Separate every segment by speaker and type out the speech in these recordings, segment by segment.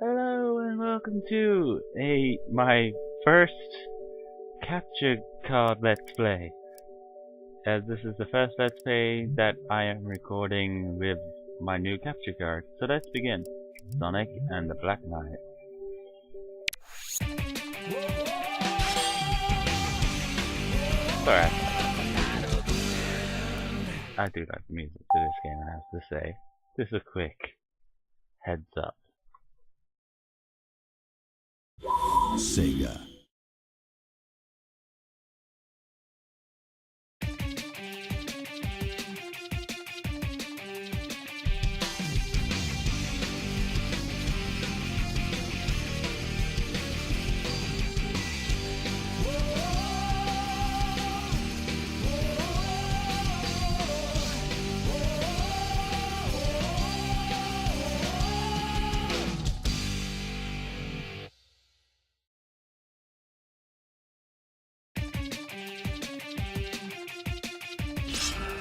Speaker 1: Hello and welcome to my first capture card let's play. As this is the first let's play that I am recording with my new capture card. So let's begin. Sonic and the Black Knight. Alright. I do like the music to this game, I have to say. Just a quick heads up.
Speaker 2: Sega.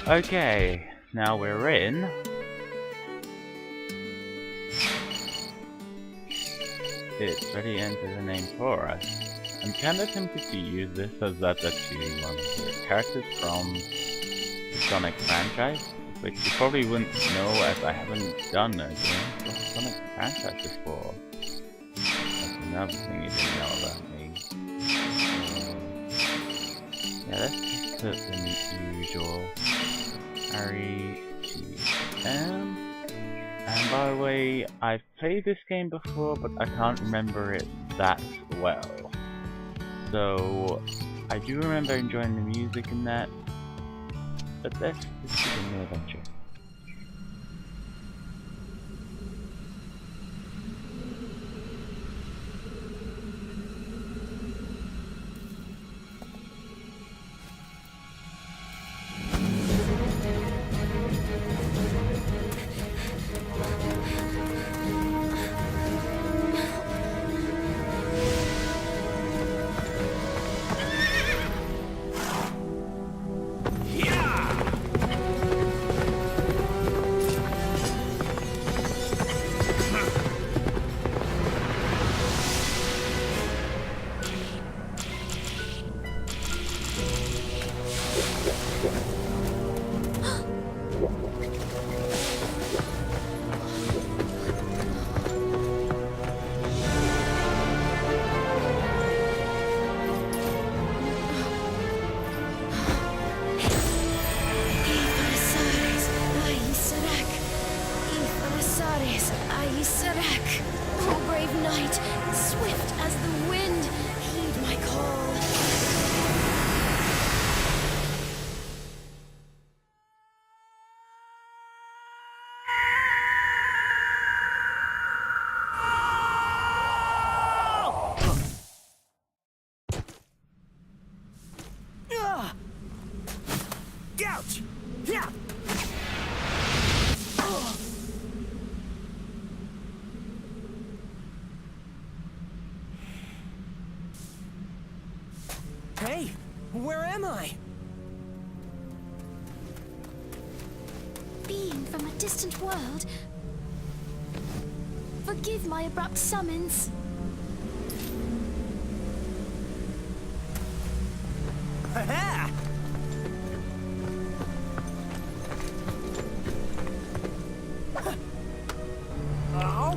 Speaker 1: Okay, now we're in. It's ready to enter the name for us. I'm kinda tempted to use this as that's actually one of the characters from the Sonic franchise, which you probably wouldn't know as I haven't done a game from the Sonic franchise before. That's another thing you didn't know about me. Yeah, let's just put the usual R-E-T-M. And by the way, I've played this game before, but I can't remember it that well. So, I do remember enjoying the music in that, but let's begin the adventure.
Speaker 3: Oh, brave knight, swift as the wind, heed my call.
Speaker 4: Ouch! Yeah! Hey, where am I?
Speaker 3: Being from a distant world, forgive my abrupt summons.
Speaker 4: Ha-ha! Oh?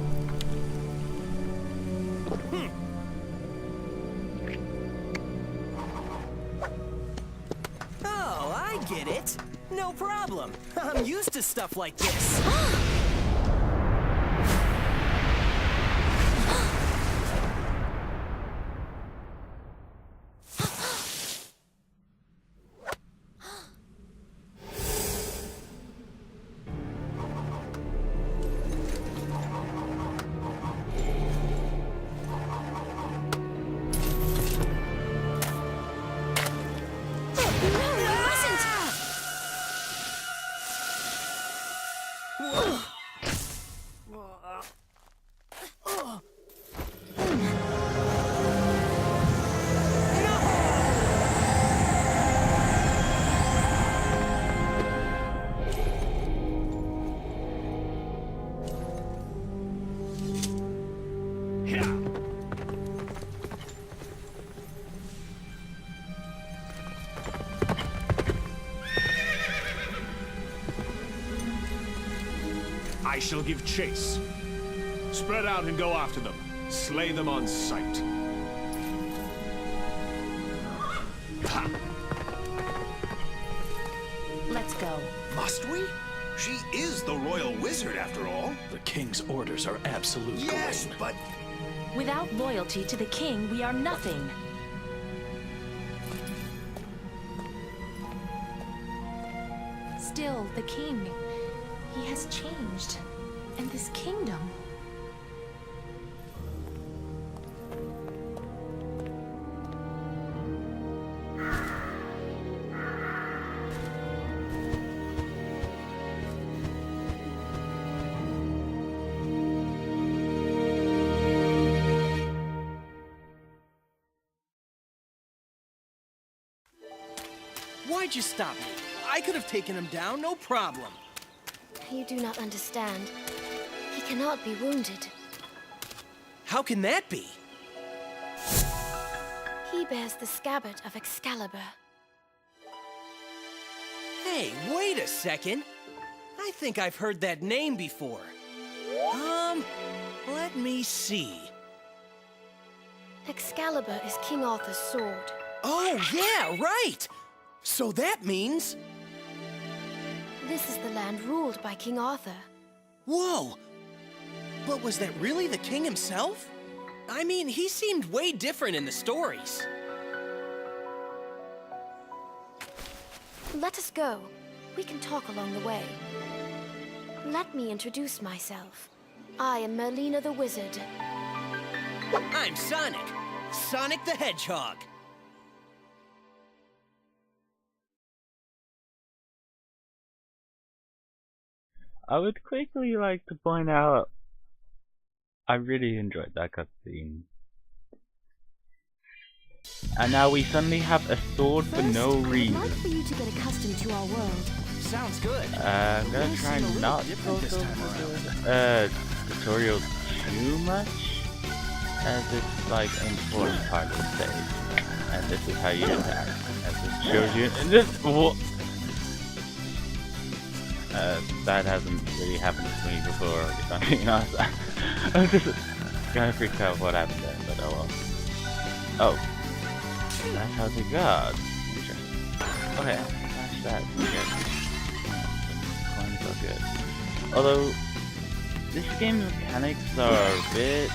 Speaker 4: Oh, I get it. No problem. I'm used to stuff like this.
Speaker 3: No, it wasn't!
Speaker 4: Whoa!
Speaker 5: shall give chase. Spread out and go after them. Slay them on sight. Ha!
Speaker 3: Let's go.
Speaker 6: Must we? She is the royal wizard, after all.
Speaker 2: The king's orders are absolute,
Speaker 6: Yes,
Speaker 2: Gawain.
Speaker 6: but
Speaker 3: Without loyalty to the king, we are nothing. Still, the king, he has changed. And this kingdom.
Speaker 4: Why'd you stop me? I could have taken him down, no problem.
Speaker 3: You do not understand. He cannot be wounded.
Speaker 4: How can that be?
Speaker 3: He bears the scabbard of Excalibur.
Speaker 4: Hey, wait a second. I think I've heard that name before. Let me see.
Speaker 3: Excalibur is King Arthur's sword.
Speaker 4: Oh, yeah, right! So that means...
Speaker 3: This is the land ruled by King Arthur.
Speaker 4: Whoa! But was that really the king himself? I mean, he seemed way different in the stories.
Speaker 3: Let us go. We can talk along the way. Let me introduce myself. I am Merlina the Wizard.
Speaker 4: I'm Sonic. Sonic the Hedgehog.
Speaker 1: I would quickly like to point out I really enjoyed that cutscene. And now we suddenly have a sword for no reason.
Speaker 3: I'd like for you to get accustomed to our world.
Speaker 4: Sounds good.
Speaker 1: I'm gonna
Speaker 4: We'll
Speaker 1: try
Speaker 4: seem a little
Speaker 1: not to
Speaker 4: different
Speaker 1: go
Speaker 4: this time
Speaker 1: over tutorial too much, as it's like an important part of the stage. And this is how you attack. As it shows you. And this. That hasn't really happened to me before, if I'm being honest. I'm just kind of freaked out what happened there, but oh well. Oh. That's how they got. Interesting. Okay, smash that. Coins are good. Although, this game's mechanics are a bit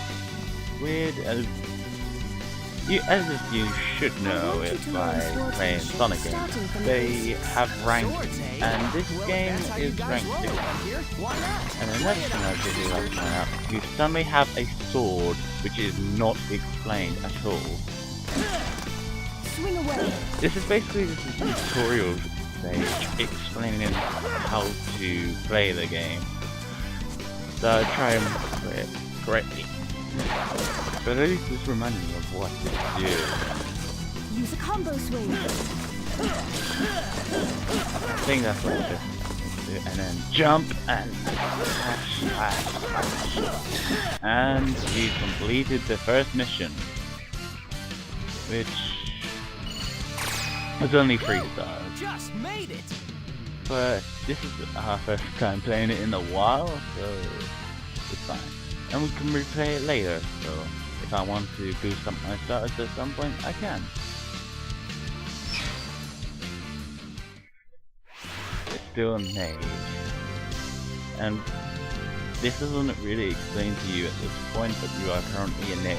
Speaker 1: weird, as you should know if by playing Sonic games. They have ranks, and this game is ranked 6. And another thing I really like to point out, you suddenly have a sword which is not explained at all.
Speaker 3: Swing away.
Speaker 1: This is basically just a tutorial stage explaining how to play the game. So I try and play it correctly. But at least this reminds me of what to do.
Speaker 3: Use a combo swing.
Speaker 1: I think that's what it is. And then jump and slash. And we completed the first mission, which was only 3 stars.
Speaker 4: Just made it.
Speaker 1: But this is our first time playing it in a while, so it's fine. And we can replay it later, so if I want to boost up my status at some point, I can. It's still a maze. And this isn't really explained to you at this point, but you are currently a maze.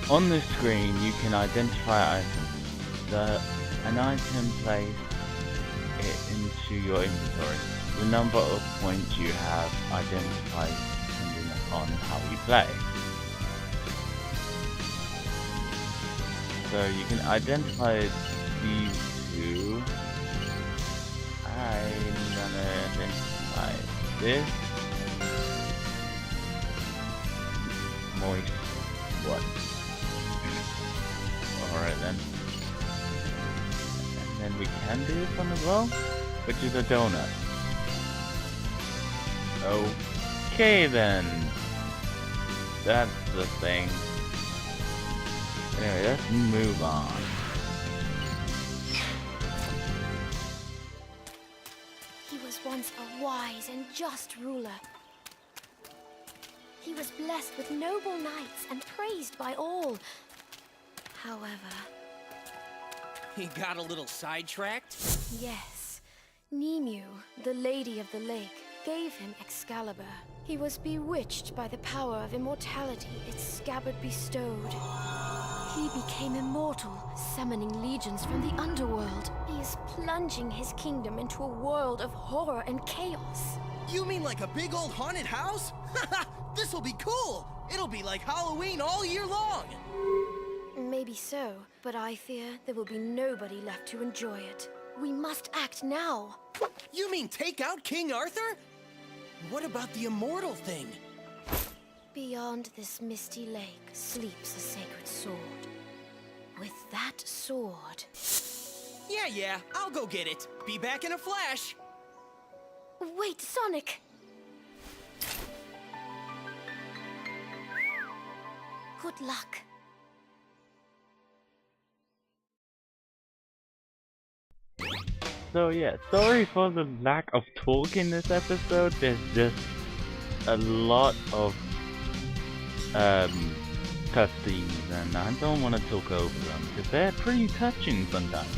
Speaker 1: On the screen, you can identify items. An item plays it into your inventory. The number of points you have identified depending upon how you play. So you can identify these two. I'm gonna identify this. Moist. What? Alright then. And then we can do this one as well, which is a donut. Okay then. That's the thing. Anyway, let's move on.
Speaker 3: once a wise and just ruler. He was blessed with noble knights and praised by all. However...
Speaker 4: He got a little sidetracked?
Speaker 3: Yes. Nimue, the Lady of the Lake, gave him Excalibur. He was bewitched by the power of immortality its scabbard bestowed. He became immortal, summoning legions from the underworld. He is plunging his kingdom into a world of horror and chaos.
Speaker 4: You mean like a big old haunted house? This'll be cool! It'll be like Halloween all year long!
Speaker 3: Maybe so, but I fear there will be nobody left to enjoy it. We must act now.
Speaker 4: You mean take out King Arthur? What about the immortal thing?
Speaker 3: Beyond this misty lake sleeps a sacred sword. With that sword...
Speaker 4: Yeah, I'll go get it. Be back in a flash.
Speaker 3: Wait, Sonic! Good luck.
Speaker 1: So yeah, sorry for the lack of talk in this episode. There's just a lot of cutscenes, and I don't want to talk over them because they're pretty touching sometimes.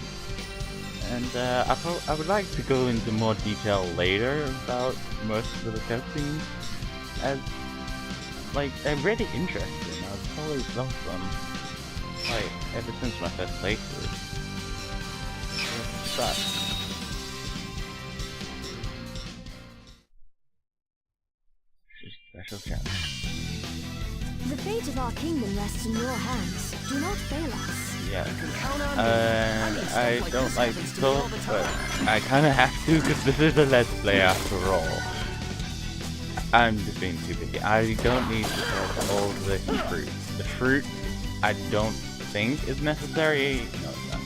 Speaker 1: And I would like to go into more detail later about most of the cutscenes, as like they're really interesting. I've always loved them, like ever since my first playthrough. But special challenge.
Speaker 3: The fate of our kingdom rests in your hands. Do not fail us.
Speaker 1: Yeah.
Speaker 4: Count on me.
Speaker 1: I don't like to talk, but I kind of have to because this is a Let's Play after all. I'm just being too picky. I don't need to talk all the fruit. The fruit, I don't think is necessary. No, it's not.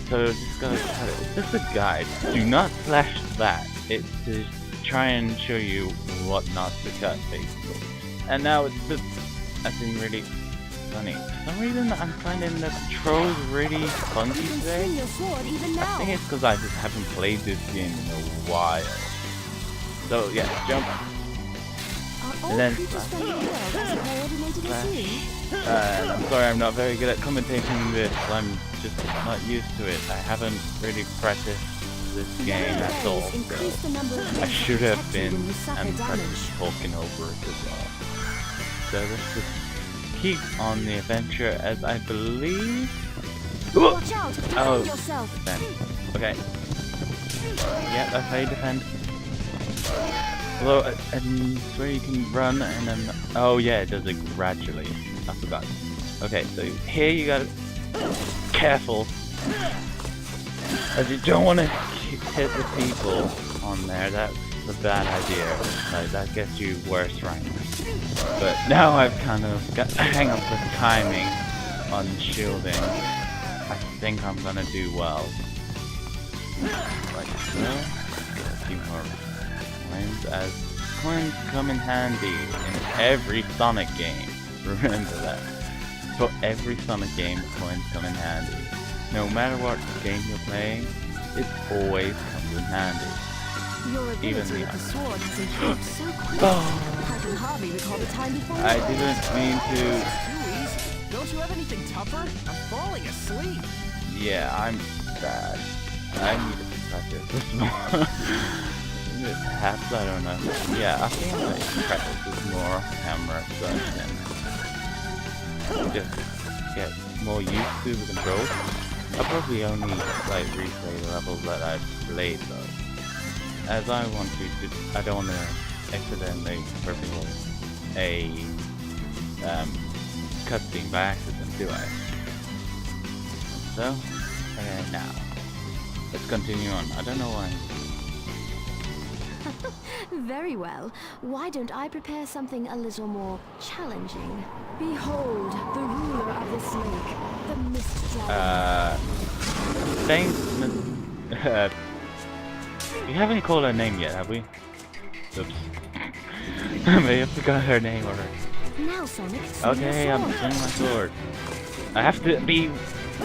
Speaker 1: So just gotta cut it. It's just a guide. Do not slash that. It's to try and show you what not to cut, basically. And now it's just acting really funny. For some reason, I'm finding the controls really funky today. I think it's because I just haven't played this game in a while. So yeah, jump. And then I'm sorry, I'm not very good at commentating this. I'm just not used to it. I haven't really practiced this game at all, so I should have been and practiced talking over it as well. So let's just keep on the adventure, as I believe.
Speaker 3: Watch out!
Speaker 1: Oh,
Speaker 3: yourself.
Speaker 1: defend. Okay. Yeah, that's how you defend. Although, I swear you can run and then... Oh yeah, it does it gradually. I forgot. Okay, so here you gotta... Careful! As you don't want to hit the people on there, that's a bad idea. Like, that gets you worse ranks. But now I've kind of got the hang of the timing on shielding. I think I'm gonna do well. Like so. A few more coins, as coins come in handy in every Sonic game. Remember that. For every Sonic game, coins come in handy. No matter what game you're playing, it always comes in handy.
Speaker 3: Your ability
Speaker 1: Even the
Speaker 3: with the sword has improved so quickly.
Speaker 1: Oh.
Speaker 3: I can hardly recall the time before.
Speaker 1: I didn't mean to.
Speaker 4: Louise, don't you have anything tougher? I'm falling asleep.
Speaker 1: Yeah, I'm bad. I need to practice this more. Perhaps, I don't know. Yeah, I think I need to practice this more camera stuff and just get more used to the controls. I'll probably only like replay the levels that I've played though, as I want to. I don't want to accidentally reveal a cutscene by accident, do I? So, okay, now let's continue on. I don't know why.
Speaker 3: Very well. Why don't I prepare something a little more challenging? Behold, the ruler of this lake, the Mist Dragon.
Speaker 1: Thanks, we haven't called her name yet, have we? Oops. I may have forgot her name already.
Speaker 3: Now, Sonic, swing
Speaker 1: Okay,
Speaker 3: your
Speaker 1: I'm
Speaker 3: sword.
Speaker 1: swinging my sword. I have to be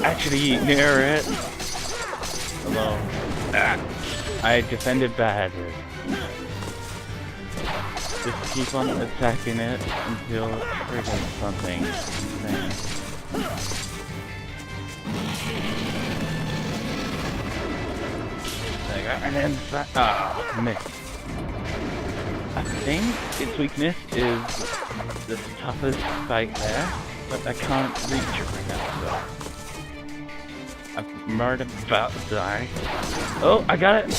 Speaker 1: actually near it. Hello. Ah, I defended badly. Just keep on attacking it until it triggers something insane. There you go, and then miss. I think its weakness is the toughest fight there, but I can't reach it right now, so I'm right about to die. Oh, I got it!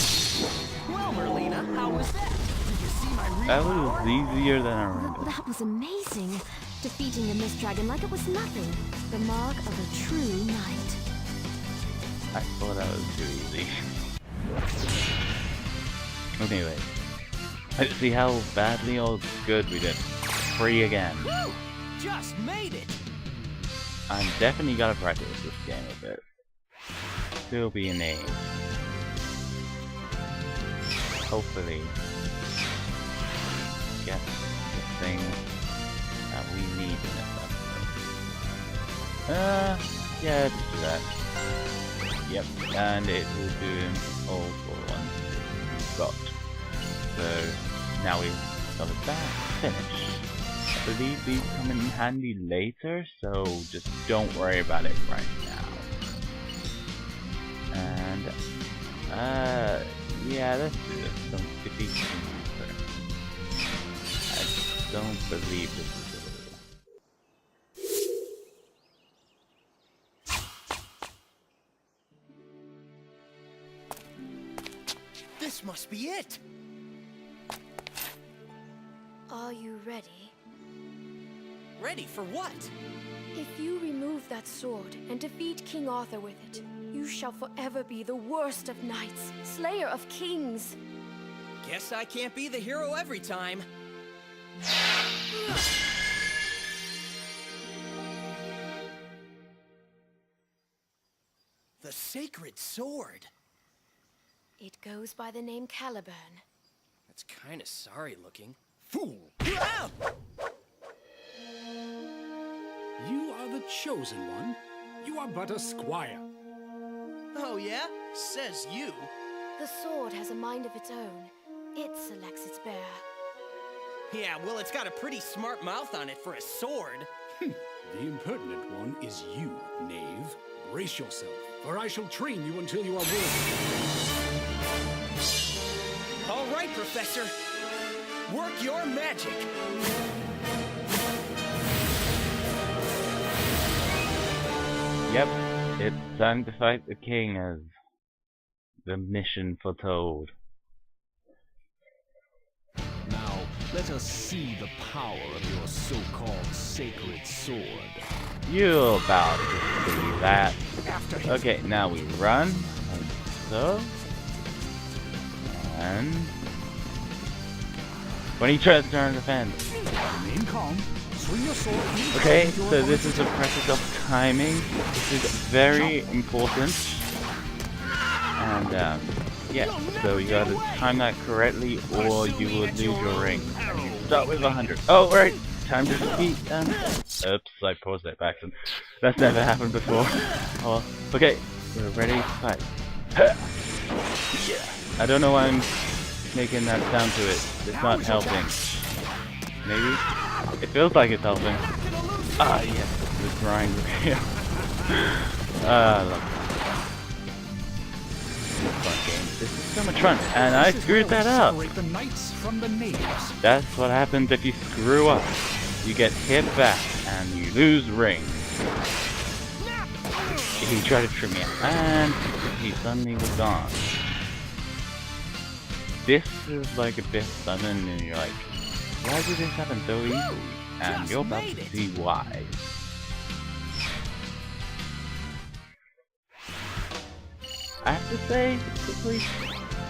Speaker 4: Well, Merlina, how was that? Did you see my real
Speaker 1: That was
Speaker 4: power?
Speaker 1: easier than I remember.
Speaker 3: That was amazing. Defeating the Mist Dragon like it was nothing. The mark of a true knight.
Speaker 1: I thought that was too easy. Anyway, let's see how badly or good we did. Free again.
Speaker 4: Woo! Just made it!
Speaker 1: I'm definitely gonna practice this game a bit. Still be an aim. Hopefully get the thing that we need in this episode. Yeah, just do that. Yep, and it will do him all for one we've got. So now we've got that finished. I believe these come in handy later, so just don't worry about it right now. And yeah, let's do this. Don't defeat the monster. I don't believe this is
Speaker 4: This must be it!
Speaker 3: Are you ready?
Speaker 4: Ready for what?
Speaker 3: If you remove that sword and defeat King Arthur with it, you shall forever be the worst of knights, slayer of kings.
Speaker 4: Guess I can't be the hero every time. The sacred sword.
Speaker 3: It goes by the name Caliburn.
Speaker 4: That's kinda sorry looking.
Speaker 5: Fool!
Speaker 4: Ah!
Speaker 5: You are the chosen one. You are but a squire.
Speaker 4: Oh yeah? Says you.
Speaker 3: The sword has a mind of its own. It selects its bearer.
Speaker 4: Yeah, well, it's got a pretty smart mouth on it for a sword.
Speaker 5: The impertinent one is you, knave. Brace yourself, for I shall train you until you are worthy.
Speaker 4: All right, Professor. Work your magic.
Speaker 1: Yep, it's time to fight the king as the mission foretold.
Speaker 2: Now, let us see the power of your so-called sacred sword.
Speaker 1: You're about to see that.
Speaker 2: After him.
Speaker 1: Okay, now we run, like so. And when he tries to turn defend.
Speaker 5: Remain calm. Swing your sword.
Speaker 1: Okay, so this is a practice of timing. This is very important. And yeah, so you gotta time that correctly or you will lose your ring. Start with 100. Oh, right, time to defeat them. Oops, I paused it back. That's never happened before. Oh, okay, we're ready to fight. Yeah. I don't know why I'm making that sound to it. It's not helping. Maybe? It feels like it's helping. Ah, yes, the grind here. I love this fun game. This is so much fun, and I screwed that up.
Speaker 5: Separate the knights from the knaves.
Speaker 1: That's what happens if you screw up. You get hit back, and you lose rings. He tried to trip me out, and he suddenly was gone. This is like a bit sudden, and you're like, why did this happen so easily? And you're about to see why. I have to say, quickly,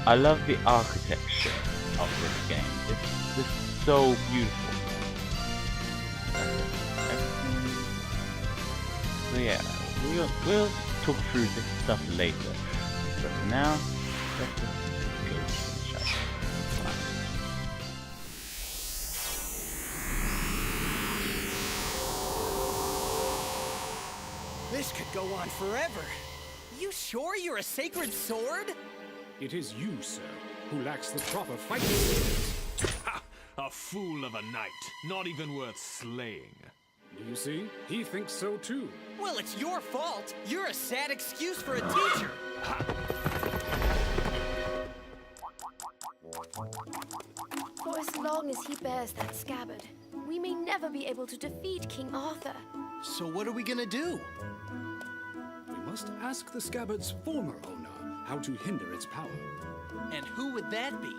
Speaker 1: I love the architecture of this game. It's just so beautiful. So yeah, we'll talk through this stuff later. But for now, let's just go to the shop.
Speaker 4: This could go on forever. You sure you're a sacred sword?
Speaker 5: It is you, sir, who lacks the proper fighting skills.
Speaker 6: A
Speaker 2: fool of a knight, not even worth slaying.
Speaker 5: Do you see? He thinks so too.
Speaker 4: Well, it's your fault. You're a sad excuse for a teacher.
Speaker 3: For as long as he bears that scabbard, we may never be able to defeat King Arthur.
Speaker 4: So what are we gonna do?
Speaker 5: We must ask the scabbard's former owner how to hinder its power.
Speaker 4: And who would that be?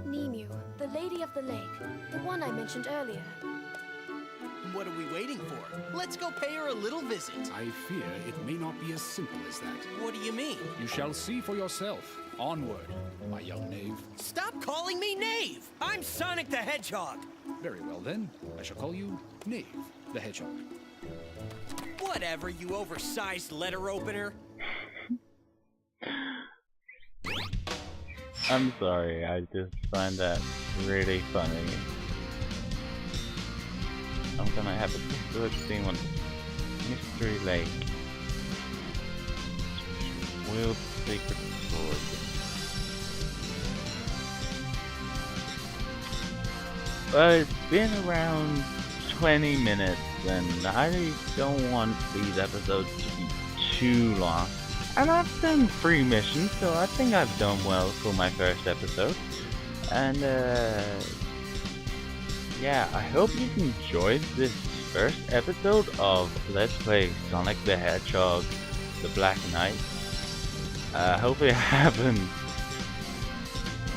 Speaker 3: Nemu, the Lady of the Lake, the one I mentioned earlier.
Speaker 4: What are we waiting for? Let's go pay her a little visit.
Speaker 5: I fear it may not be as simple as that.
Speaker 4: What do you mean?
Speaker 5: You shall see for yourself. Onward, my young knave.
Speaker 4: Stop calling me Knave! I'm Sonic the Hedgehog!
Speaker 5: Very well then, I shall call you Knave the Hedgehog.
Speaker 4: Whatever, you oversized letter opener.
Speaker 1: I'm sorry, I just find that really funny. I'm gonna have a look see one. Mystery Lake. Wield Secret Sword. Well, it's been around 20 minutes, and I don't want these episodes to be too long. And I've done 3 missions, so I think I've done well for my first episode. And yeah, I hope you've enjoyed this first episode of Let's Play Sonic the Hedgehog, the Black Knight. Hopefully I haven't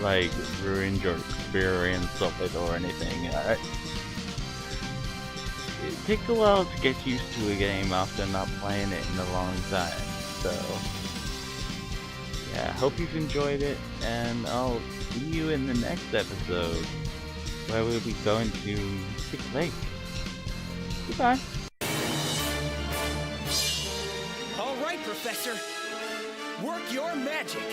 Speaker 1: like ruined your experience of it or anything. It takes a while to get used to a game after not playing it in a long time. So yeah, hope you've enjoyed it, and I'll see you in the next episode, where we'll be going to Secret Lake. Goodbye.
Speaker 4: All right, Professor. Work your magic.